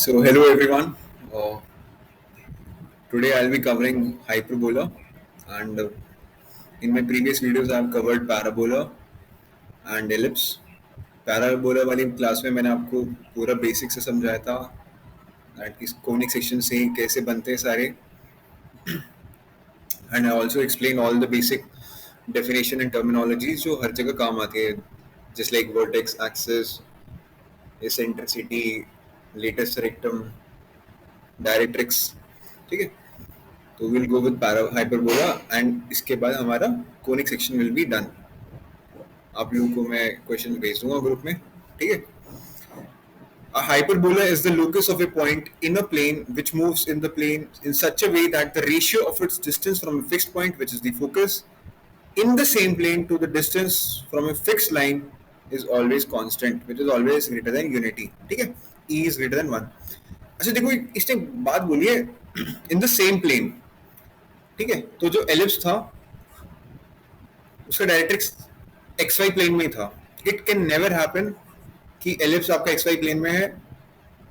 So hello everyone. Today I'll be covering hyperbola, and in my previous videos I've covered parabola and ellipse. Parabola वाली class में मैंने आपको पूरा basic से समझाया था दैट इस कोनिक सेक्शन से कैसे बनते हैं सारे, and I also explain all the basic definition and terminologies जो हर जगह काम आती है, just like vertex axis, eccentricity, latus rectum, directrix. ठीक है, तो will go with hyperbola and इसके बाद हमारा conic section will be done. आप लोगों को मैं क्वेश्चन भेज दूंगा ग्रुप में. ठीक है. A hyperbola is the locus of a point in a plane which moves in the plane in such a way that the ratio of its distance from a fixed point, which is the focus, in the same plane to the distance from a fixed line is always constant, which is always greater than unity. ठीक है, E is greater than 1. अच्छा देखो, इसने बात बोली है in the same plane. ठीक है, तो जो एलिप्स था उसका डायरेक्ट्रिक्स एक्स वाई प्लेन में ही था. इट कैन नेवर हैपन कि एलिप्स आपका एक्स वाई प्लेन में है.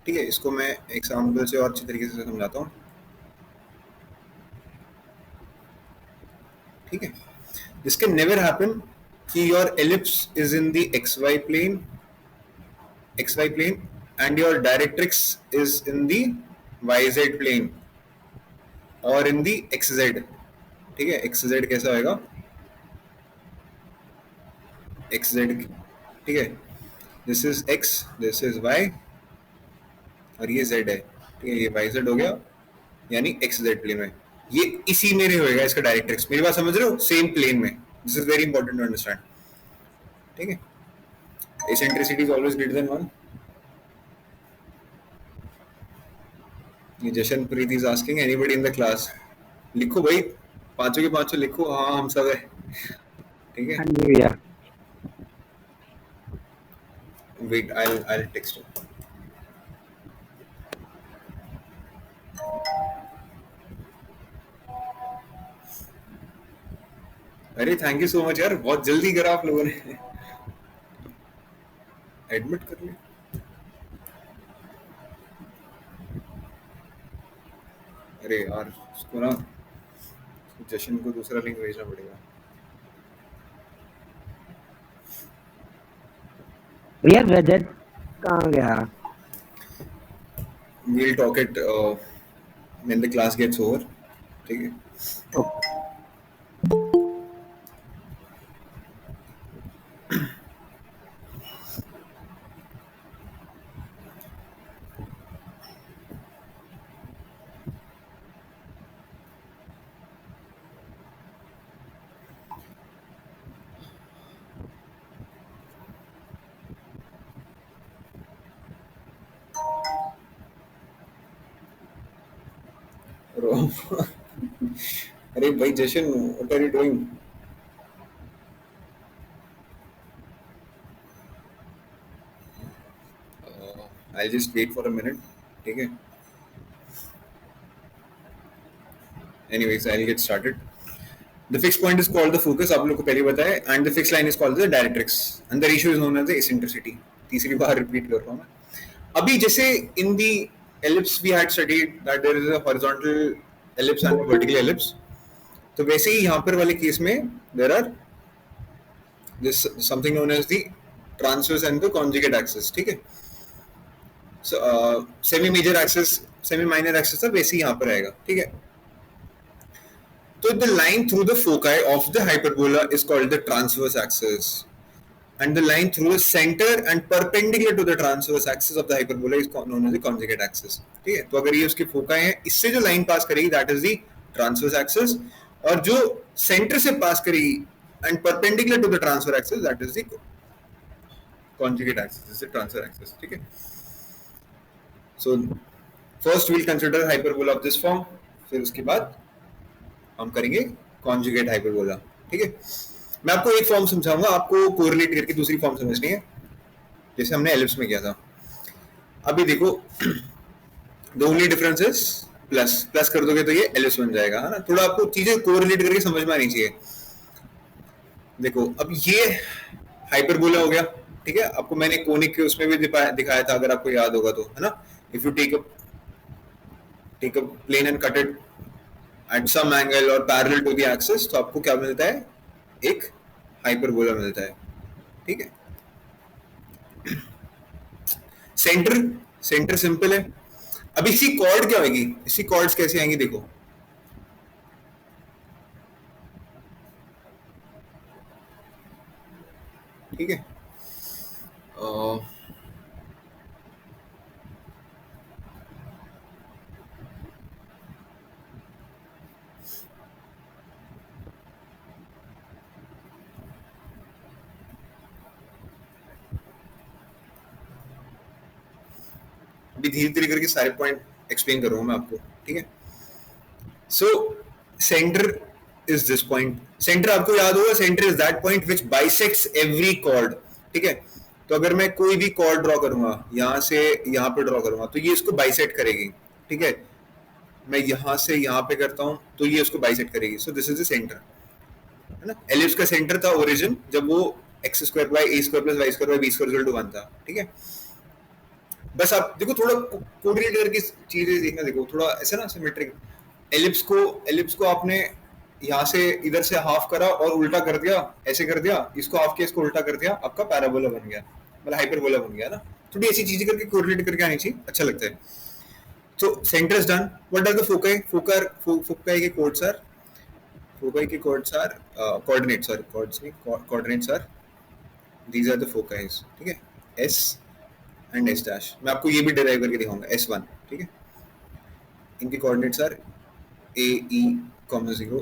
ठीक है, इसको मैं एग्जांपल से और अच्छी तरीके से समझाता हूँ. ठीक है, दिस कैन नेवर हैपन कि your ellipse is in the x y plane and your directrix is in the y z plane और इन द एक्स जेड. ठीक है, एक्स जेड कैसा होगा, एक्स जेड. ठीक है, this is x, this is y और ये Z है. ठीक है, ये वाई जेड हो गया, यानी एक्स जेड प्लेन में. ये इसी में होगा इसका डायरेक्ट्रिक्स. मेरी बात समझ रहे हो, सेम प्लेन में. This is very important to understand. ठीक है, eccentricity is always greater than 1. ये Jashanpreet is asking anybody in the class. लिखो भाई, पांचों के पांचों लिखो. हाँ, हम सब है. ठीक है. हाँ जी भैया. Wait, I'll text you. अरे थैंक यू सो मच यार, बहुत जल्दी करा आप लोगों ने. एडमिट कर लिया. अरे यार, उसको ना जशन को दूसरा लिंक भेजना पड़ेगा. भैया रजत कहाँ गया? We'll talk it when the class gets over. ठीक है. अरे भाई जशन, what are you doing? I'll just wait for a minute. ठीक है. Anyways, I'll get started. The fixed point is called the focus, आप लोग को पहले बताया, and the fixed line is called the directrix, and the ratio is known as the eccentricity. तीसरी बार repeat कर रहा हूँ मैं. अभी जैसे in the ellipse we had studied that there is a horizontal ellipse and a vertical ellipse. तो वैसे ही यहाँ पर वाले केस में there are this something known as the transverse and the conjugate axis. ठीक है. So semi major axis, semi minor axis था, वैसे ही यहाँ पर आएगा. ठीक है. So the line through the foci of the hyperbola is called the transverse axis, and the line through the center and perpendicular to the transverse axis of the hyperbola is known as the conjugate axis. ठीक है. तो अगर ये उसके foci हैं, इससे जो line पास करेगी that is the transverse axis, और जो सेंटर से पास करेगी and perpendicular to the transverse axis that is the conjugate axis. This is the transverse axis. ठीक है. So first we'll consider hyperbola of this form, फिर उसके बाद हम करेंगे कॉन्जुगेट हाइपरबोला. ठीक है. मैं आपको एक फॉर्म समझाऊंगा, आपको कोरिलेट करके दूसरी फॉर्म समझनी है, जैसे हमने एलिप्स में किया था. अभी देखो, the only difference is plus. Plus कर दोगे तो ये एलिप्स बन जाएगा, है ना. थोड़ा आपको चीजें कोरिलेट करके समझ में आनी चाहिए. देखो, अब ये हाइपरबोला हो गया. ठीक है, आपको मैंने कोनिक के उसमें भी दिखाया था, अगर आपको याद होगा तो, है ना. If you take a plane and cut it at some angle और पैरेलल टू द एक्सिस, तो आपको क्या मिलता है? एक हाइपरबोला मिलता है। ठीक है, सेंटर, सेंटर सिंपल है। अब इसी कॉर्ड क्या होगी, इसी कॉर्ड्स कैसे आएंगी देखो। ठीक है, अभी धीरे धीरे करके सारे पॉइंट एक्सप्लेन कर रहा हूं मैं आपको। ठीक है, so centre is this point. Centre आपको याद होगा, centre is that point which bisects every chord. ठीक है, तो अगर मैं कोई भी कॉर्ड ड्रॉ करूंगा, यहां से यहां पे ड्रॉ करूंगा, तो ये इसको बाइसेक्ट करेगी। ठीक है, मैं यहां से यहां पे करता हूं तो ये उसको बाइसेक्ट करेगी। So this is the centre, है ना। एलिप्स का सेंटर था ओरिजिन जब वो x square by a square plus y square by b square equal to 1 था। ठीक है, बस आप देखो थोड़ा कोऑर्डिनेट करके चीजें देखना, देखो थोड़ा ऐसा ना सिमेट्रिक। एलिप्स को आपने यहाँ से इधर से हाफ करा और उल्टा कर दिया, ऐसे कर दिया, इसको हाफ किया, इसको उल्टा कर दिया, आपका पैराबोला बन गया, मतलब हाइपरबोला बन गया ना। थोड़ी ऐसी चीजें करके कोऑर्डिनेट करके आनी चाहिए, अच्छा लगता है। तो center is done. What are the foci? Foci के कोड्स आर, फोकाई के codes are coordinates, sorry codes नहीं, coordinates are, these are the focis. ठीक है, एस एंड एस डैश। मैं आपको ये भी डिराइव करके दिखाऊंगा, S1। ठीक है, इनके coordinates are a e comma 0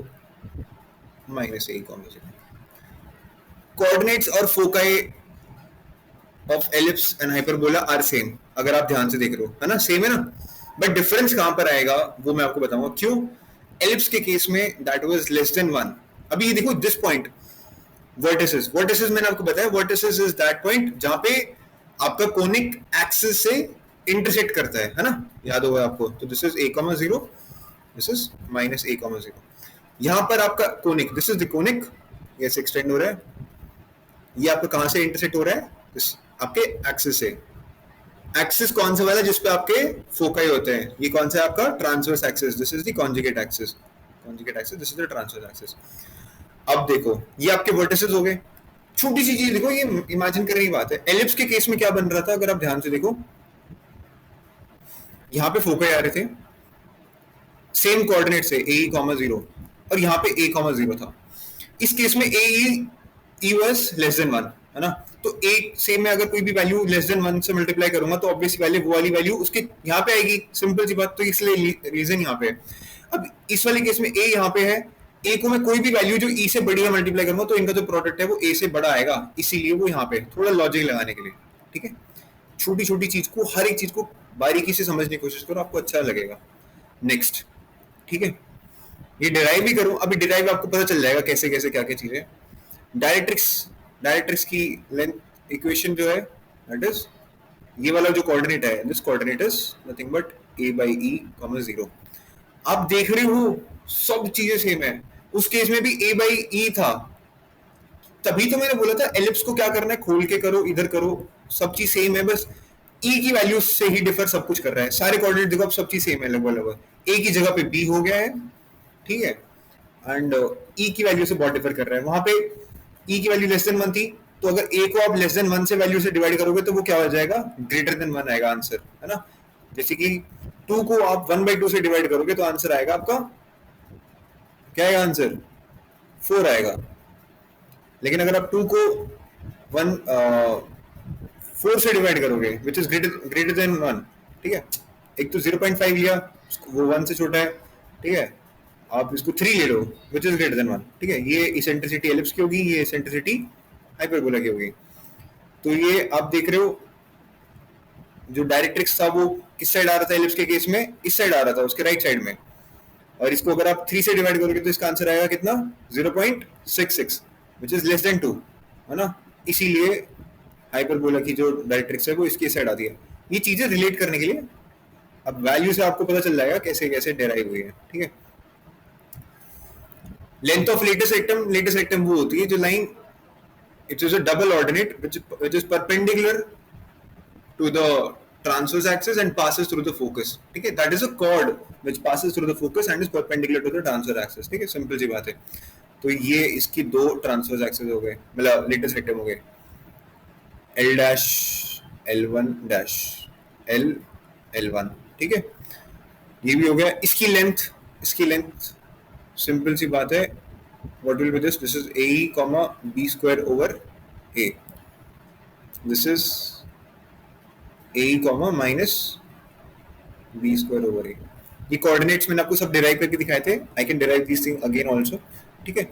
minus a comma 0। Coordinates और foci of ellipse and hyperbola are same, अगर आप ध्यान से देख रहे हो, है ना, सेम है ना। बट डिफरेंस कहां पर आएगा वो मैं आपको बताऊंगा। क्यों? एलिप्स के केस में दैट वाज लेस देन 1। अभी ये देखो दिस पॉइंट वर्टिसेस, वर्टिसेस मैंने आपको बताया, वर्टिसेस इज दैट पॉइंट जहां पे आपका कोनिक एक्सिस से इंटरसेक्ट करता है ना, याद होगा आपको। तो this is a, 0, this is minus a, 0। यहां पर आपका conic, this is the conic, ये से एक्सटेंड हो रहा है, ये आपका कहां से इंटरसेक्ट हो रहा है? दिस आपके एक्सिस से। एक्सिस कौन सा वाला जिसपे आपके फोकाई होते हैं? ये कौन सा है आपका? Transverse axis, this is the conjugate axis, conjugate axis, this is the transverse axis. अब देखो ये आपके वर्टिसेस हो गए। छोटी सी चीज देखो, ये इमेजिन करने की बात है। एलिप्स के केस में क्या बन रहा था, अगर आप ध्यान से देखो, यहां पे फोकाई आ रहे थे, सेम कोऑर्डिनेट से ए कॉमा 0, और यहाँ पे a कॉमा 0 था। इस केस में ए ई वाज लेस देन 1, है ना। तो a से मैं अगर कोई भी वैल्यू लेस देन 1 से मल्टीप्लाई करूंगा तो ऑब्वियस वैल्यू, वो वाली वैल्यू उसके यहाँ पे आएगी, सिंपल सी बात। तो इसलिए रीजन यहाँ पे है। अब इस वाले केस में a यहाँ पे है, a को मैं कोई भी वैल्यू जो e से बड़ी है मल्टीप्लाई करूंगा तो इनका जो प्रोडक्ट है वो a से बड़ा आएगा, इसीलिए वो यहाँ पे थोड़ा लॉजिक लगाने के लिए। ठीक है, छोटी छोटी चीज को, हर एक चीज को बारीकी से समझने की कोशिश करो, आपको अच्छा लगेगा। नेक्स्ट, ठीक है, ये डिराइव भी करूं, अभी डिराइव आपको पता चल जाएगा कैसे कैसे क्या क्या चीजें। डायरेक्ट्रिक्स की लेंथ इक्वेशन जो है दैट इज ये वाला जो कोऑर्डिनेट है, this coordinate is nothing but a by e, 0। आप देख रहे हो सब चीजें सेम है। उस केस में भी a by e था, तभी तो मैंने बोला था एलिप्स को क्या करना है, खोल के करो, इधर करो, सब चीज सेम है, बस e की वैल्यू से ही डिफर सब कुछ कर रहा है। सारे कोऑर्डिनेट देखो, अब सब चीज सेम है लगभग लगभग, a की जगह पे b हो गया है। ठीक है, एंड e की वैल्यू से बहुत डिफर कर रहा है। वहां पे e की वैल्यू लेस देन 1 थी, तो अगर a को आप लेस देन 1 से वैल्यू से डिवाइड करोगे तो वो क्या हो जाएगा? ग्रेटर देन 1 आएगा आंसर, है ना। जैसे कि 2 को आप 1/2 से डिवाइड करोगे तो आंसर आएगा आपका क्या आएगा? आंसर 4 आएगा। लेकिन अगर आप 2 को 4 से डिवाइड करोगे विच इज ग्रेटर देन 1, ठीक है, एक तो 0.5 लिया, वो 1 से छोटा है, ठीक है, आप इसको 3 ले लो विच इज ग्रेटर देन 1, ठीक है, ये इसेंट्रिसिटी एलिप्स की होगी, ये इसेंट्रिसिटी हाइपरबोला की होगी। तो ये आप देख रहे हो जो डायरेक्ट्रिक्स था वो किस साइड आ रहा था एलिप्स के केस में? इस साइड आ रहा था, उसके राइट साइड में। और इसको अगर आप 3 से डिवाइड करोगे तो इसका आंसर आएगा कितना? 0.66 विच इज लेस देन 2, है ना। इसीलिए हाइपरबोला की जो डायरेक्ट्रिक्स है वो इसकी साइड आती है। ये चीजें रिलेट करने के लिए अब वैल्यू से आपको पता चल जाएगा कैसे कैसे डेराइव हुई है, ठीक है। लेंथ ऑफ लेटेस्ट रेक्टम वो होती है जो line it is a double ordinate which is perpendicular to the transverse axis and passes through the focus. ठीक है, that is a chord which passes through the focus and is perpendicular to the transverse axis. ठीक है, simple सी बात है. तो ये इसकी दो ट्रांसवर्स एक्सिस हो गए, मतलब लेटेस्ट रेक्टम हो गए, L dash L1 dash L L1. ठीक है, ये भी हो गया. इसकी लेंथ सिंपल सी बात है, what will be this? This is AE comma B square over A. This is AE comma minus B square over A. ये कोऑर्डिनेट्स मैंने आपको सब डिराइव करके दिखाए थे. I can derive this thing again also. ठीक है,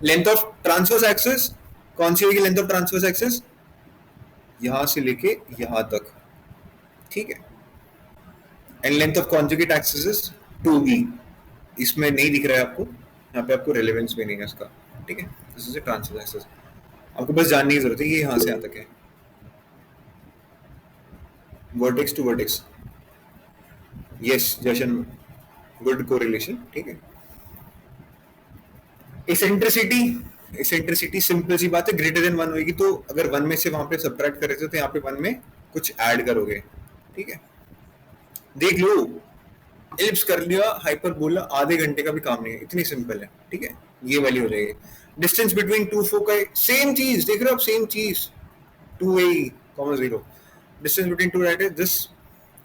लेंथ ऑफ ट्रांसवर्स एक्सिस कौन सी होगी? लेंथ ऑफ ट्रांसवर्स एक्सिस यहां से लेके यहां तक. ठीक है, and length of conjugate axis is 2b. इसमें नहीं दिख रहा है आपको, यहाँ पे आपको रेलेवेंस भी नहीं है इसका. ठीक है, this is a transverse axis. आपको बस जानने की जरूरत है ये यहां से यहां तक है, vertex to vertex. Yes Jashan, good correlation. ठीक है, एसेंट्रिसिटी सिंपल सी बात है, ग्रेटर देन 1 होगी तो अगर 1 में से वहां पे सब्ट्रैक्ट कर रहे थे तो यहाँ पे 1 में कुछ ऐड करोगे. ठीक है, देख लो, एलिप्स कर लिया, हाइपरबोला आधे घंटे का भी काम नहीं है, इतनी सिंपल है. ठीक है, ये वाली हो जाएगी. Distance between two foci, same चीज देख रहे हो आप, सेम चीज 2a,0. Distance between two right this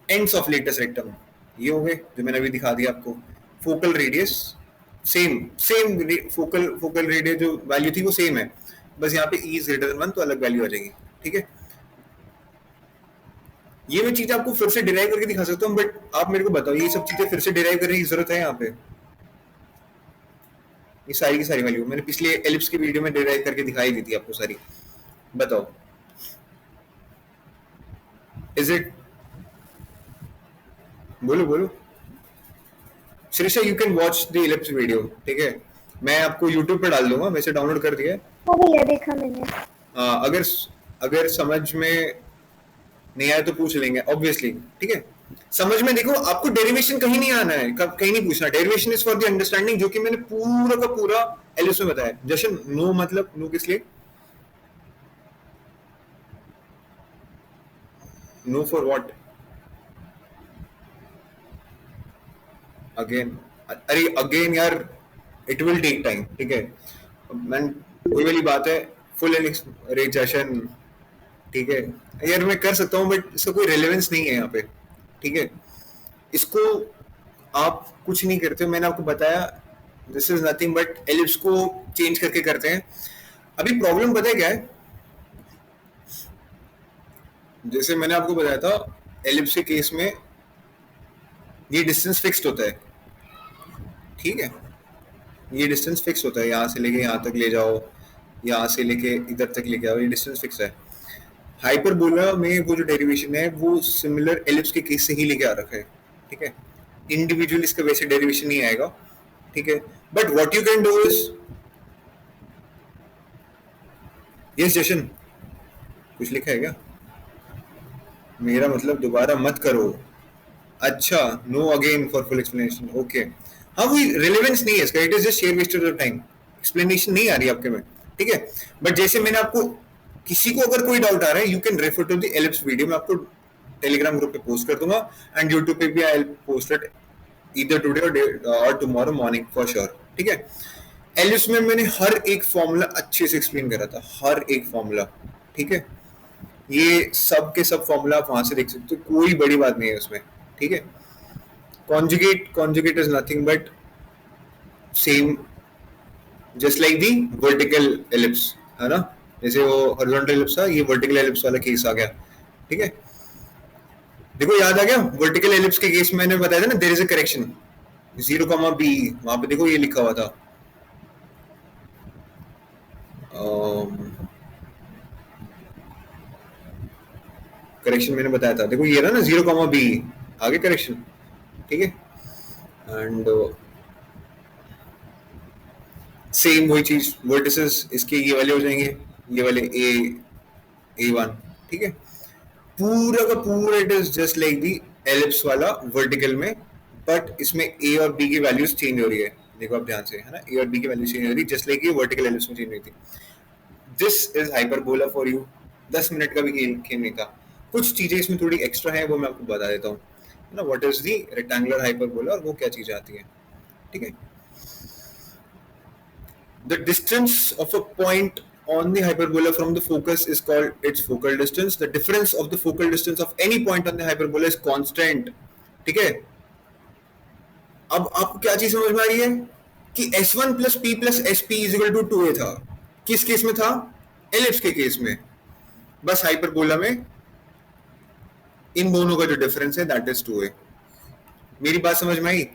ends of latus rectum. ये हो गए जो मैंने अभी दिखा दिया आपको. Focal radius same focal radius जो वैल्यू थी वो सेम है, बस यहाँ पे e इज ग्रेटर देन 1 तो अलग वैल्यू आ जाएगी. ठीक है, ये मैं चीज आपको फिर से डिराइव करके दिखा सकता हूँ, बट आप मेरे को बताओ ये सब चीजें फिर से डिराइव करने की जरूरत है? यहाँ पे ये सारी की सारी वैल्यू मैंने पिछले एलिप्स की वीडियो में डिराइव करके दिखाई दी थी आपको सारी. बताओ, इज इट? बोलो Shrisha, you can watch the ellipse video. ठीक है, मैं आपको यूट्यूब पे डाल दूंगा, वैसे डाउनलोड कर दिया है. वो भैया देखा मैंने. अगर समझ में नहीं आया तो पूछ लेंगे ऑब्वियसली. ठीक है, समझ में देखो, आपको डेरिवेशन कहीं नहीं आना है, कहीं नहीं पूछना. Derivation is for the understanding, जो कि मैंने पूरा का पूरा एलिप्स में बताया. जशन, नो मतलब नो किस लिए? No for what? अगेन यार, इट विल टेक टाइम. ठीक है, मैं वही वाली बात है, फुल रेजन. ठीक है यार, मैं कर सकता हूँ बट इसका कोई रेलेवेंस नहीं है यहाँ पे. ठीक है, इसको आप कुछ नहीं करते हो, मैंने आपको बताया this is nothing but ellipse को चेंज करके करते हैं. अभी प्रॉब्लम पता है क्या है? जैसे मैंने आपको बताया था, एलिप्स के केस में ये डिस्टेंस फिक्स्ड होता है. ठीक है, ये डिस्टेंस फिक्स होता है, यहाँ से लेके यहाँ तक ले जाओ, यहाँ से लेके इधर तक लेके आओ, ये डिस्टेंस फिक्स है. हाइपरबोला में वो जो डेरिवेशन है वो सिमिलर एलिप्स के केस से ही लेके आ रखा है. ठीक है, इंडिविजुअल इसका वैसे डेरिवेशन नहीं आएगा. ठीक है, but what you can do is, yes जशन, कुछ लिखा है क्या? मेरा मतलब दोबारा मत करो. अच्छा, no again for full explanation. Okay, हाँ, वो रिलेवेंस नहीं है इसका, it is just sheer wastage of time. Explanation नहीं आ रही आपके में. ठीक है, बट जैसे मैंने आपको, किसी को अगर कोई डाउट आ रहा है, you can refer to the ellipse video. मैं आपको टेलीग्राम ग्रुप पे पोस्ट कर दूंगा एंड यूट्यूब पे भी I will post it either today और टुमारो मॉर्निंग फॉर श्योर. ठीक है, एलिप्स में मैंने हर एक फॉर्मूला अच्छे से एक्सप्लेन करा था, हर एक फॉर्मूला. ठीक है, ये सब के सब फॉर्मूला आप वहां से देख सकते हो, कोई बड़ी बात नहीं है उसमें. ठीक है, conjugate is nothing but same just like the vertical ellipse, है ना? जैसे वो horizontal ellipse था, ये vertical ellipse वाला केस आ गया. ठीक है, देखो याद आ गया. vertical ellipse के केस में मैंने बताया था ना, there is a correction 0,b, वहां पे देखो ये लिखा हुआ था. करेक्शन मैंने बताया था, देखो ये रहा ना 0,b, आगे करेक्शन. ठीक है, एंड सेम वही चीज, वर्टिसेस इसके ये वाले हो जाएंगे, ये वाले A1. ठीक है, पूरा का पूरा it is just like the ellipse वाला वर्टिकल में, बट इसमें A और B की वैल्यूज चेंज हो रही है. देखो आप ध्यान से, है ना, A और B की वैल्यू चेंज हो रही है जस्ट लाइक ये वर्टिकल एलिप्स में चेंज हुई थी. This is hyperbola for you. 10 minute का भी खेल नहीं था. कुछ चीजें इसमें थोड़ी एक्स्ट्रा है, वो मैं आपको बता देता हूँ ना, what is the rectangular hyperbola और वो क्या चीज आती है, ठीक है। The distance of a point on the hyperbola from the focus is called its focal distance. The difference of the focal distance of any point on the hyperbola is constant. ठीक है। अब आपको क्या चीज समझ में आ रही है कि S1 plus p plus s p is equal to 2a था। किस केस में था? एलिप्स के केस में। बस हाइपरबोला में इन दोनों का जो डिफरेंस है दैट इज 2a। मेरी बात समझ में आई?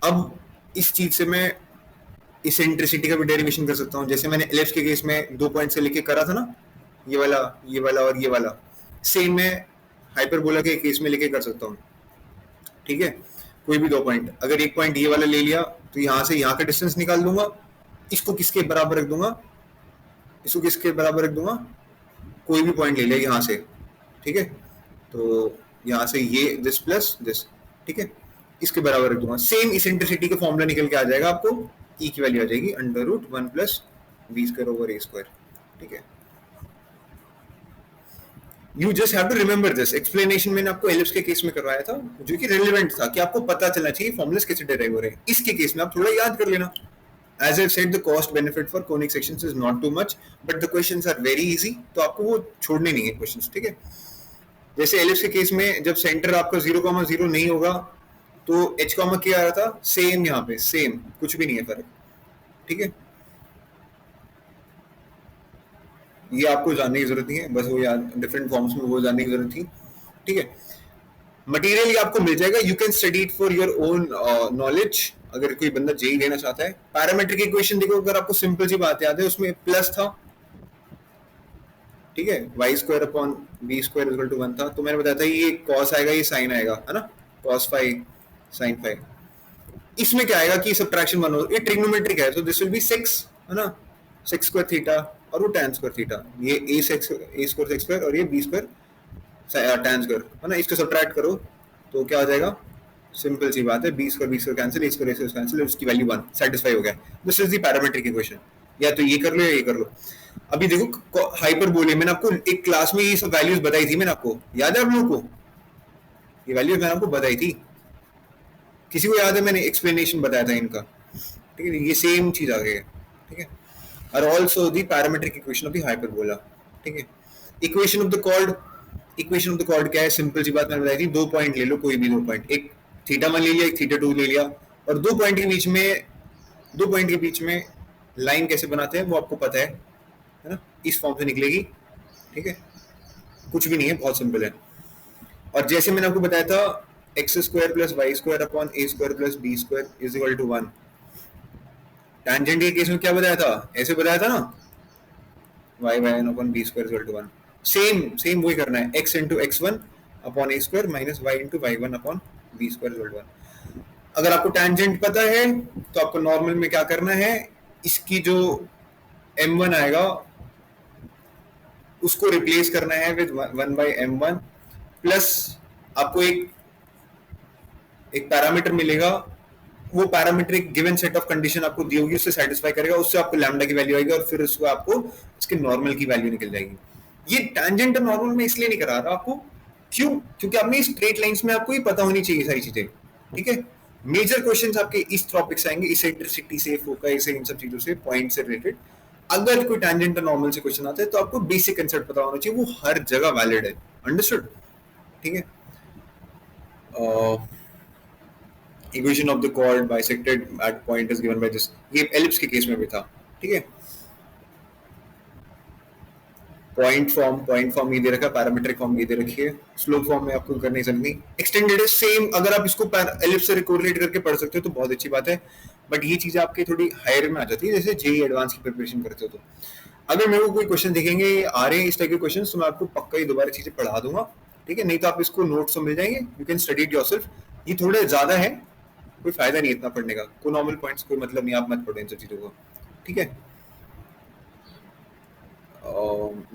अब इस चीज से मैं इसेंट्रिसिटी का भी डेरिवेशन कर सकता हूँ। जैसे मैंने एलिप्स के केस में 2 पॉइंट से लेके करा था ना, ये वाला और ये वाला, सेम मैं हाइपरबोला के केस में लेके कर सकता हूँ। ठीक है, कोई भी 2 पॉइंट, अगर एक पॉइंट ये वाला ले लिया तो यहाँ से यहाँ का डिस्टेंस निकाल दूंगा, इसको किसके बराबर रख दूंगा, इसको किसके बराबर रख दूंगा, कोई भी पॉइंट ले लिया यहाँ से। ठीक है, तो यहाँ से ये दिस प्लस दिस, ठीक है, इसके बराबर रख दूंगा। सेम इसेंट्रिसिटी का फॉर्मूला निकल के आ जाएगा आपको, ई की वैल्यू आ जाएगी √1 plus b square over a square. ठीक है, you just have to remember this. Explanation मैंने आपको एलिप्स के केस में करवाया था, जो कि रेलेवेंट था, कि आपको पता चलना चाहिए फॉर्मुलास कैसे डेराइव हो रहे हैं। इसके केस में आप थोड़ा याद कर लेना। As I've said, the cost benefit for conic sections is not too much, but the questions are very easy, तो आपको वो छोड़ने नहीं है क्वेश्चंस। ठीक है, जैसे एलिप्स के केस में जब सेंटर आपका 0,0 नहीं होगा तो h, क्या आ रहा था, सेम, यहाँ पे सेम, कुछ भी नहीं है फर्क। ठीक है, ये आपको जानने की जरूरत नहीं है, बस वो याद डिफरेंट फॉर्म्स में वो जानने की जरूरत थी। ठीक है, मटेरियल ये आपको मिल जाएगा, you can study it for your own knowledge. अगर कोई बंदा जेई लेना चाहता है, पैरामीट्रिक इक्वेशन देखो, अगर आपको सिंपल सी बात याद है, उसमें प्लस था। ठीक है, y square upon b square equal to 1 था, तो मैंने बताया था ये कॉस आएगा, ये साइन आएगा, है ना, कॉस फाइव साइन फाइव। इसमें क्या आएगा कि सब्ट्रैक्शन 1 हो, ये ट्रिग्नोमेट्रिक है, तो दिस विल बी 6, है ना, 6 स्क्वायर थीटा और वो tan स्क्वायर थीटा, ये ए स्क्वायर सेक्स स्क्वायर और ये बी स्क्वायर tan स्क्वायर, है ना। इसको सब्ट्रैक्ट करो तो क्या हो जाएगा, सिंपल सी बात है, बी स्क्वायर कैंसिल, ए स्क्वायर कैंसिल, उसकी वैल्यू 1, सेटिस्फाई हो गया। This is the parametric equation. या तो ये कर लो या ये कर लो। अभी देखो हाइपरबोले, मैंने आपको एक क्लास में ये सब वैल्यूज बताई थी, मैंने आपको याद है, आप लोगों को ये वैल्यूज मैंने आपको बताई थी, किसी को याद है? मैंने एक्सप्लेनेशन बताया था इनका। ठीक है, ये सेम चीज आ गई है। ठीक है, और also the parametric equation of the hyperbola. ठीक है, इक्वेशन ऑफ द कॉर्ड क्या है, सिंपल सी बात मैंने बताई थी, 2 पॉइंट ले लो, कोई भी 2 पॉइंट, एक θ1 ले लिया, एक θ2 ले लिया, और 2 पॉइंट के बीच में लाइन कैसे बनाते हैं वो आपको पता है ना, इस फॉर्म से निकलेगी। ठीक है, कुछ भी नहीं है, बहुत सिंपल है। और जैसे मैंने आपको बताया था, x square plus y square upon a square plus b square is equal to 1। Tangent के केस में क्या बताया था, ऐसे बताया था ना, y1 upon b square is equal to 1। Same वही करना है, x into x1 upon a square minus y into y1 upon b square is equal to 1। अगर आपको टैंजेंट पता है तो आपको नॉर्मल में क्या करना है, इसकी जो m1 आएगा उसको रिप्लेस करना है विद 1/m1 प्लस आपको एक पैरामीटर मिलेगा, वो पैरामीटर एक गिवन सेट ऑफ कंडीशन आपको दी होगी, उससे सेटिस्फाई करेगा, उससे आपको लैम्डा की वैल्यू आएगी और फिर उसको आपको इसके नॉर्मल की वैल्यू निकल जाएगी। ये टैंजेंट और नॉर्मल में इसलिए नहीं करा रहा आपको, क्यों? क्योंकि आपने स्ट्रेट लाइंस में आपको ये पता होनी चाहिए सारी चीजें। ठीक है, मेजर क्वेश्चंस आपके इस टॉपिक से आएंगे, इसेंट्रिसिटी से, फोकस से, इन सब चीजों से, पॉइंट से रिलेटेड। अगर कोई टैंजेंट और नॉर्मल से क्वेश्चन आता है तो आपको बेसिक कंसेप्ट पता होना चाहिए, वो हर जगह वैलिड है। अंडरस्टूड? ठीक है, equation of the chord bisected at point is given by this, ये एलिप्स के केस में भी था। ठीक है, पॉइंट फॉर्म ये दे रखा है, पैरामीट्रिक फॉर्म ये दे रखी है, स्लोप फॉर्म में आपको करनी सकती। एक्सटेंडेड है सेम, अगर आप इसको एलिप्स से कोरिलेट करके पढ़ सकते हो तो बहुत अच्छी बात है, बट ये चीजें आपकी थोड़ी हायर में आ जाती है, जैसे जेई एडवांस की प्रिपरेशन करते हो तो। अगर मेरे को कोई क्वेश्चन दिखेंगे आ रहे हैं इस टाइप के क्वेश्चन, तो मैं आपको पक्का ही दोबारा चीजें पढ़ा दूंगा। ठीक है, नहीं तो आप इसको नोट्स तो मिल जाएंगे, you can study it yourself. ये थोड़े ज्यादा है, कोई फायदा नहीं इतना पढ़ने का, कोई नॉर्मल पॉइंट्स कोई मतलब नहीं, आप मत पढ़ो इन सब चीजों को। ठीक है,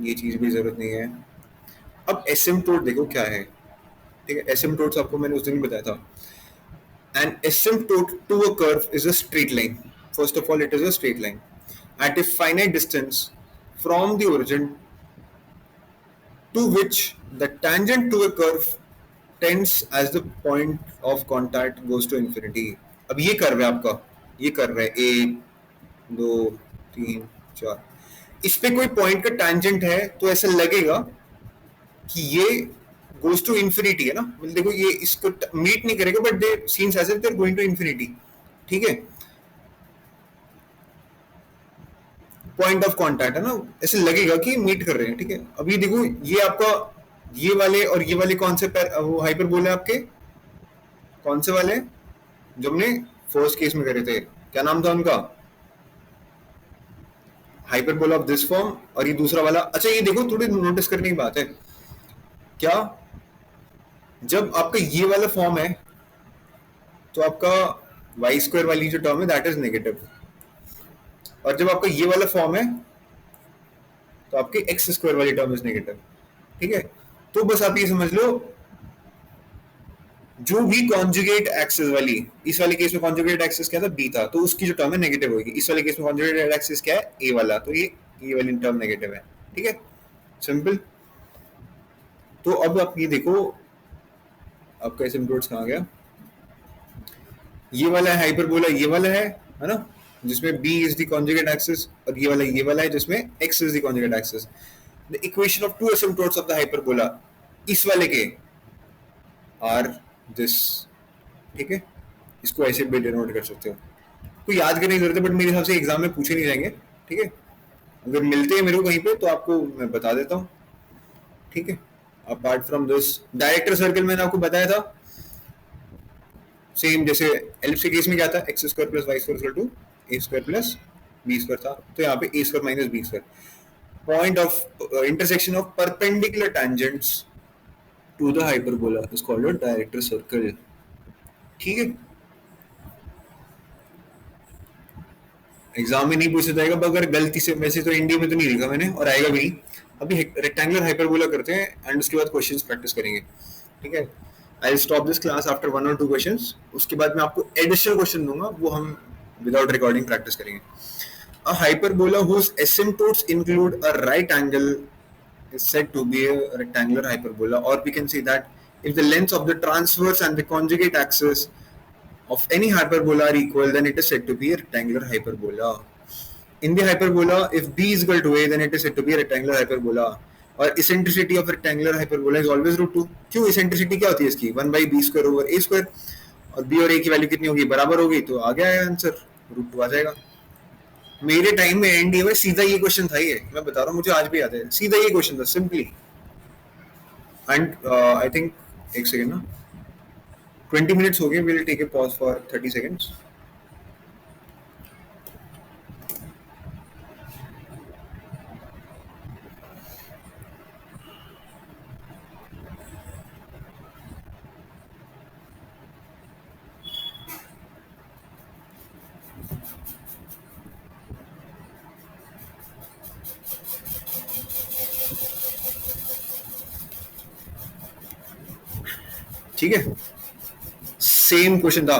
ये चीज भी जरूरत नहीं है। अब एसिम्पटोट देखो क्या है। ठीक है, एसिम्पटोट्स आपको मैंने उस दिन बताया था। An asymptote to a curve is a straight line. First of all, it is a straight line at a finite distance from the origin to which the tangent to a curve tends as the point of contact goes to infinity. अब ये curve है आपका, ये curve है 1 2 3 4, इस पे कोई point का टैंजेंट है तो ऐसा लगेगा कि ये गोज टू इंफिनिटी है ना, मतलब देखो ये इसको मीट नहीं करेगा but they seems as if they are going to infinity, ठीक है, पॉइंट ऑफ कांटेक्ट है ना, ऐसे लगेगा कि मीट कर रहे हैं, ठीक है। अभी देखो ये आपका ये वाले और ये वाले कौन से वो हाइपरबोला आपके कौन से वाले जो हमने फर्स्ट केस में करे थे, क्या नाम था उनका, हाइपरबोला ऑफ दिस फॉर्म, और ये दूसरा वाला। अच्छा ये देखो थोड़ी नोटिस करने की बात है, क्या जब आपका ये वाला फॉर्म है तो आपका वाई स्क्वायर वाली जो टर्म है दैट इज नेगेटिव, और जब आपका ये वाला फॉर्म है तो आपकी एक्स स्क्वायर वाली टर्म इज नेगेटिव, ठीक है। तो बस आप ये समझ लो जो भी कॉन्जुगेट एक्सिस वाली, इस वाले केस में कॉन्जुगेट एक्सिस क्या था, बी था, तो उसकी जो टर्म है नेगेटिव होगी। इस वाले केस में कॉन्जुगेट एक्सिस क्या है, ए वाला, तो ये वाली टर्म नेगेटिव है, ठीक है, सिंपल। तो अब आप ये देखो आपका एसिम्प्टोट्स कहाँ गया, ये वाला है हाइपरबोला, ये वाला है ना, जिसमें b is the conjugate axis, और ये वाला है जिसमें x is the conjugate axis. The equation of two asymptotes of the hyperbola इस वाले के आर दिस, ठीक है, इसको ऐसे भी डिनोट कर सकते हो, कोई याद करने की जरूरत है बट मेरे हिसाब से एग्जाम में पूछे नहीं जाएंगे, ठीक है। अगर मिलते हैं मेरे को कहीं पे तो आपको मैं बता देता हूँ, ठीक है। Apart from this director circle मैंने आपको बताया था, सेम जैसे एलिप्स के केस में क्या था, x square plus y square equal to a square plus b square था, तो यहाँ पे a square minus b square, point of intersection of perpendicular tangents to the hyperbola is called a director circle, ठीक है। Exam में नहीं पूछा जाएगा अगर गलती से, वैसे तो इंडिया में तो नहीं लिखा मैंने और आएगा भी नहीं। अभी रेक्टेंगुलर हाइपरबोला करते हैं एंड उसके बाद क्वेश्चंस प्रैक्टिस करेंगे, ठीक है। I will stop this class after 1 और 2 क्वेश्चंस, उसके बाद मैं आपको एडिशनल क्वेश्चन दूंगा, वो हम विदाउट रिकॉर्डिंग प्रैक्टिस करेंगे। अ hyperbola whose asymptotes include a right angle is said to be a rectangular hyperbola, or we can say that if the lengths of the transverse and the conjugate axis of any hyperbola are equal, then it is said to be a rectangular hyperbola. In the hyperbola, if b is equal to a, then it is said to be a rectangular hyperbola. और eccentricity of rectangular hyperbola is always root 2. क्यों eccentricity क्या होती है इसकी, 1 by b square over a square, और b और a की value कितनी होगी, बराबर होगी, तो आ गया आंसर, रूट 2 आ जाएगा। मेरे टाइम में एनडीए में सीधा ये क्वेश्चन था, ये मैं बता रहा हूँ, मुझे आज भी याद है, सीधा ये क्वेश्चन था सिंपली। एंड आई थिंक एक सेकेंड ना, 20 मिनट्स हो गए, will take a pause for 30 seconds. ठीक है, सेम क्वेश्चन था।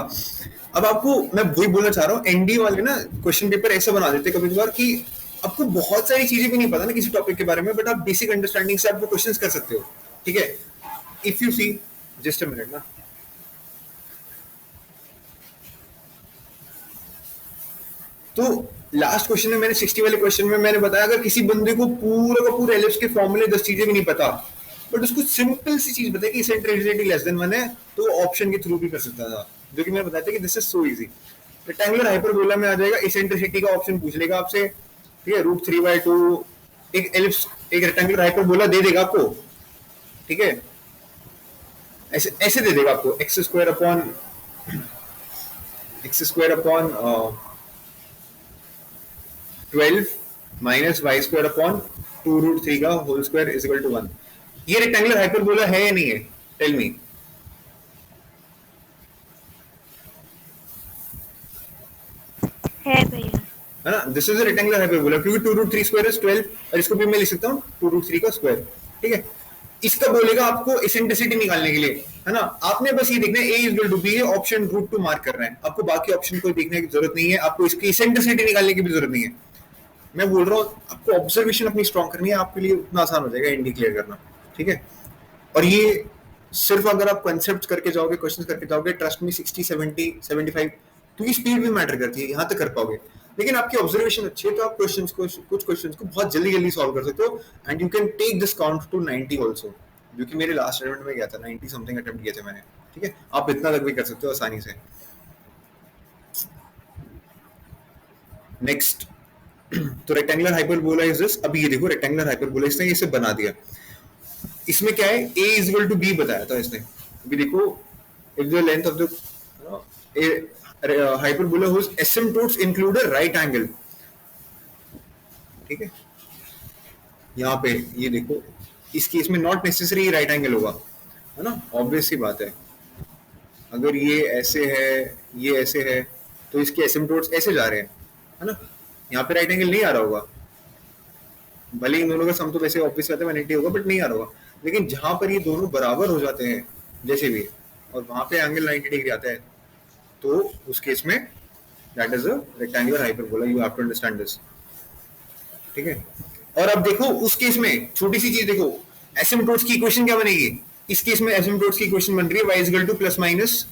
अब आपको मैं वही बोलना चाह रहा हूँ, एनडीए वाले ना क्वेश्चन पेपर ऐसा बना देते कभी कभार कि आपको बहुत सारी चीजें भी नहीं पता ना किसी टॉपिक के बारे में, बट आप बेसिक अंडरस्टैंडिंग से आपको क्वेश्चंस कर सकते हो, ठीक है। If you see, just a minute ना, तो लास्ट क्वेश्चन में मैंने 60 वाले क्वेश्चन में मैंने बताया अगर किसी बंदे को पूरा का पूरा एलिप्स के फॉर्मूले 10 चीजें भी नहीं पता, बट उसको सिंपल सी चीज बताया कि इसेंट्रिसिटी लेस देन 1 है, तो ऑप्शन के थ्रू भी कर सकता था, जो कि मैंने बताया था कि this is so easy. Rectangular hyperbola में आ जाएगा, इसेंट्रिसिटी का ऑप्शन पूछ लेगा आपसे, ठीक है, √3/2, एक एलिप्स एक रेक्टेंगुलर हाइपरबोला दे देगा आपको, ठीक है, ऐसे ऐसे दे देगा आपको, x square upon 12 minus y square upon 2√3 का whole square is equal to 1। ये रेक्टेंगुलर हाइपरबोला है या नहीं है, टेल मी। है भैया, है ना, दिस इज रेक्टेंगुलर हाइपरबोला, क्योंकि 2√3 स्क्वायर इज 12, और इसको भी मैं लिख सकता हूँ 2√3 का स्क्वायर, ठीक है। इसका बोलेगा आपको इसेंट्रिसिटी निकालने के लिए, है ना, आपने बस ये देखना है a is equal to b, option √2 mark कर रहे हैं, आपको बाकी ऑप्शन को देखने की जरूरत नहीं है, आपको इसकी इसेंट्रिसिटी निकालने की भी जरूरत नहीं है। मैं बोल रहा हूँ आपको ऑब्जर्वेशन अपनी स्ट्रॉन्ग करनी है, आपके लिए उतना आसान हो जाएगा एनडी क्लियर करना, ठीक है। और ये सिर्फ अगर आप कंसेप्ट करके जाओगे, क्वेश्चन करके जाओगे, ट्रस्ट में 60 70 75, तो ये स्पीड भी मैटर करती है, यहाँ तक कर पाओगे। लेकिन आपकी ऑब्जर्वेशन अच्छी है तो आप क्वेश्चंस को, कुछ क्वेश्चंस को बहुत जल्दी जल्दी सॉल्व कर सकते हो, and you can take this count to 90 also, जो कि मेरे लास्ट अटेम्प्ट में गया था, 90 समथिंग अटेम्प्ट किए थे मैंने। ठीक है, आप इतना तक भी कर सकते हो आसानी से। नेक्स्ट, तो रेक्टेंगुलर हाइपरबोला इज दिस। अभी ये देखो रेक्टेंगुलर हाइपरबोला इसने इसे बना दिया। इसमें क्या है, a is equal to b बताया था इसने। अभी देखो, if the length of the hyperbola whose asymptotes include a right angle. ठीक है, यहाँ पे ये देखो, इस केस में नॉट नेसेसरी राइट एंगल होगा, है ना, ऑब्वियस सी बात है। अगर ये ऐसे है, ये ऐसे है, तो इसके एसिम्पटोट्स ऐसे जा रहे हैं, है ना, यहाँ पे राइट एंगल नहीं आ रहा होगा। भले इन दोनों का सम तो वैसे ऑब्वियस बात है 180 होगा, बट नहीं आ रहा होगा। लेकिन जहां पर ये दोनों बराबर हो जाते हैं जैसे भी, और वहां पे एंगल 90 डिग्री आता है, तो उस केस में that is a rectangular hyperbola. You have to understand this. ठीक है, और अब देखो उस केस में छोटी सी चीज देखो, एसिम्पटोट्स की इक्वेशन क्या बनेगी। इस केस में एसिम्पटोट्स की इक्वेशन बन रही है y is equal to plus minus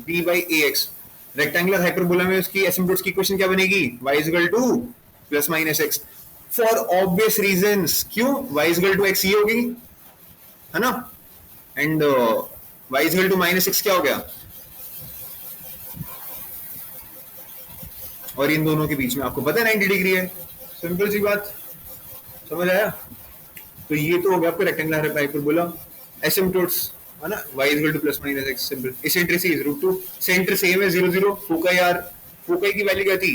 b by a x. Rectangular hyperbola में उसकी एसिम्पटोट्स की इक्वेशन क्या बनेगी, y is equal to plus minus x, for obvious reasons. क्यों, y is equal to x ये होगी, है ना, and y is equal to minus x क्या हो गया, और इन दोनों के बीच में आपको पता है 90 डिग्री है। सिंपल सी बात, समझ आया। तो ये तो हो गया आपका रेक्टेंगुलर हाइपरबोला। एसिम्पटोट्स, है ना, y is equal to plus minus x, simple. Eccentricity is √2, centre same है 0 0। फोकाई यार, फोकाई की वैल्यू क्या थी,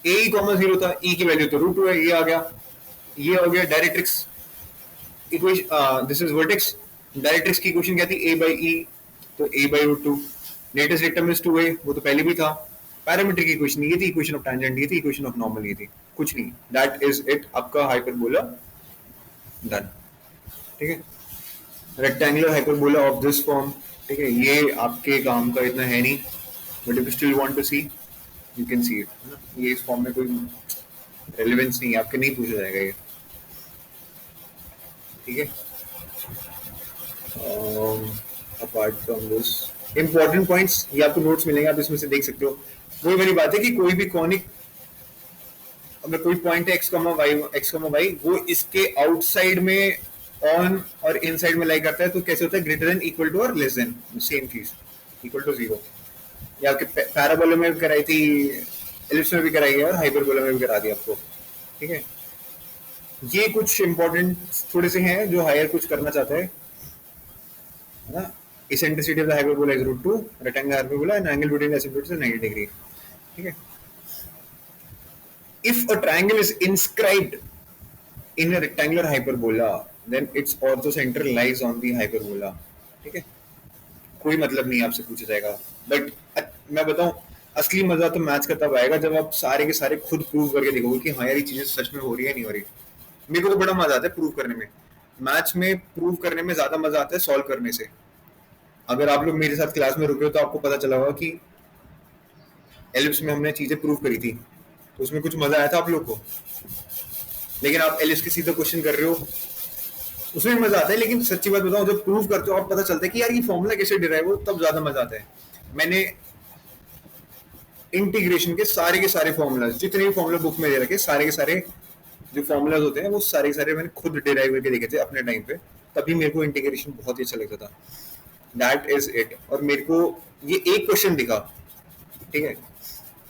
a कॉमा 0 था, e की वैल्यू तो √2 है, ये आ गया, ये हो गया directrix equation. This is vertex. Directrix की इक्वेशन क्या थी, a बाई e, तो a by √2। Latus rectum is 2a, वो तो पहले भी था। पैरामीट्रिक की इक्वेशन ये थी, इक्वेशन ऑफ टैंजेंट ये थी, इक्वेशन ऑफ नॉर्मल ये थी, कुछ नहीं। दैट इज इट, आपका हाइपरबोला डन। ठीक है, rectangular hyperbola of this form. ठीक है, ये आपके काम का इतना है नहीं, but if you still want to see you can see it. ये इस फॉर्म में कोई रेलेवेंस नहीं है, आपके नहीं पूछा जाएगा ये। ठीक है, apart from this important points, ये आपको नोट्स मिलेंगे, आप इसमें से देख सकते हो। वही वाली बात है कि कोई भी कॉनिक, अगर कोई पॉइंट है एक्स कॉमा वाई, वो इसके आउटसाइड में ऑन और इनसाइड में लाई करता है, तो कैसे होता है, ग्रेटर देन, इक्वल टू और लेस देन, सेम चीज, इक्वल टू 0। ये आपके पैराबोला में भी कराई थी, एलिप्स में भी कराई है, और हाइपरबोला में भी करा दी आपको। ठीक है, ये कुछ इंपॉर्टेंट थोड़े से हैं जो हायर कुछ करना चाहता है ना। Eccentricity of the hyperbola is √2, rectangular hyperbola, and angle between the asymptotes is 90 degree. ठीक है, if a triangle is inscribed in a rectangular hyperbola, then its orthocenter lies on the hyperbola. ठीक है, कोई मतलब नहीं आपसे पूछा जाएगा। बट मैं बताऊं, असली मजा तो मैथ्स का तब आएगा जब आप सारे के सारे खुद प्रूव करके देखोगे कि हाँ यार ये चीजें सच में हो रही है नहीं हो रही। मेरे को तो बड़ा मजा आता है प्रूव करने में। मैथ्स में प्रूव करने में ज्यादा मजा आता है सॉल्व करने से। अगर आप लोग मेरे साथ क्लास में रुके हो तो आपको पता चला होगा कि एलिप्स में हमने चीजें प्रूव करी थी, तो उसमें कुछ मजा आया था आप लोग को। लेकिन आप एलिप्स के सीधा क्वेश्चन कर रहे हो, उसमें भी मजा आता है। लेकिन सच्ची बात बताऊं, जब प्रूव करते हो आप पता चलता है कि यार ये फॉर्मूला कैसे डिराइव हो, तब ज्यादा मजा आता है। मैंने इंटीग्रेशन के सारे फॉर्मूलाज, जितने भी फॉर्मूला बुक में दे रखे, सारे के सारे जो फॉर्मूलाज होते हैं वो सारे के सारे मैंने खुद डिराइव करके देखे थे अपने टाइम पे। तभी मेरे को इंटीग्रेशन बहुत ही अच्छा लगता था। That is it. और मेरे को ये एक क्वेश्चन दिखा, ठीक है,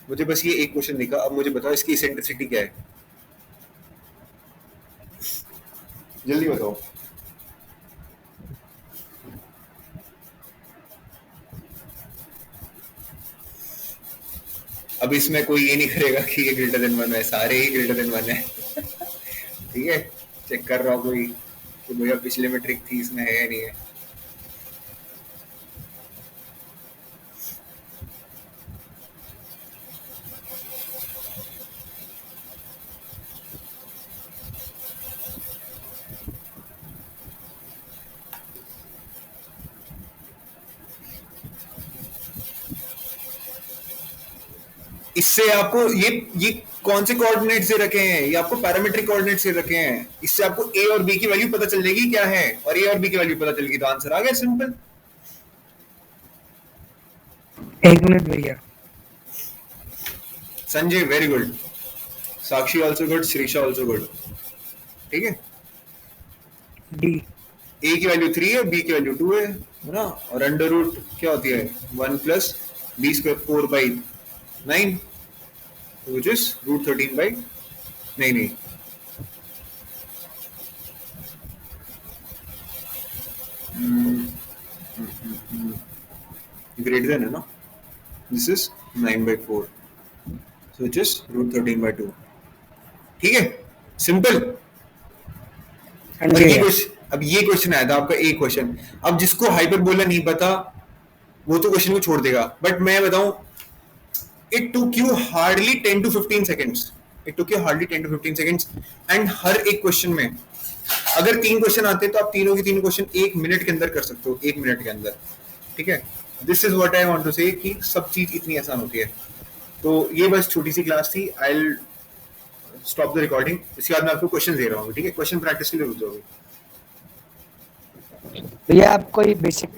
मुझे बस ये एक क्वेश्चन दिखा। अब मुझे बताओ इसकी इसेंट्रिसिटी क्या है, जल्दी बताओ। अब इसमें कोई ये नहीं करेगा कि ये ग्रेटर देन 1 है, सारे ही ग्रेटर देन 1 है। ठीक है, चेक कर रहा हूँ कोई कि भैया पिछले में ट्रिक थी, इसमें है या नहीं है। इससे आपको ये कौन से कोऑर्डिनेट्स दे रखे हैं, ये आपको पैरामीट्रिक कोऑर्डिनेट्स दे रखे हैं, इससे आपको ए और बी की वैल्यू पता चल जाएगी क्या है, और ए और बी की वैल्यू पता चल गई तो आंसर आ गया, सिंपल। एक मिनट भैया। Sanjay very good, Sakshi also good, Shrisha also good. ठीक है, डी। ए की वैल्यू 3 है, बी की वैल्यू 2 है ना, और अंडर रूट क्या होती है 1 plus b square 4/9 which is root 13 by नहीं ग्रेटर देन है ना, this is 9/4 so which is root 13/2। ठीक है, सिंपल। हाँ और जी ये भैया। क्वेश्चन, अब ये क्वेश्चन आया था आपका एक क्वेश्चन, अब जिसको हाइपरबोला नहीं पता वो तो क्वेश्चन को छोड़ देगा, बट मैं बताऊं it took you hardly 10 to 15 seconds, it took you hardly 10 to 15 seconds, and हर एक क्वेश्चन में अगर 3 क्वेश्चन आते हैं तो आप तीनों के तीन क्वेश्चन 1 मिनट के अंदर कर सकते हो, 1 मिनट के अंदर। ठीक है, this is what I want to say कि सब चीज इतनी आसान होती है। तो ये बस छोटी सी क्लास थी, I will stop the recording, इसके बाद मैं आपको क्वेश्चन दे रहा हूँ। ठीक है, क्वेश्चन प्रैक्टिस के लिए रुक जाओगे। भैया आप कोई बेसिक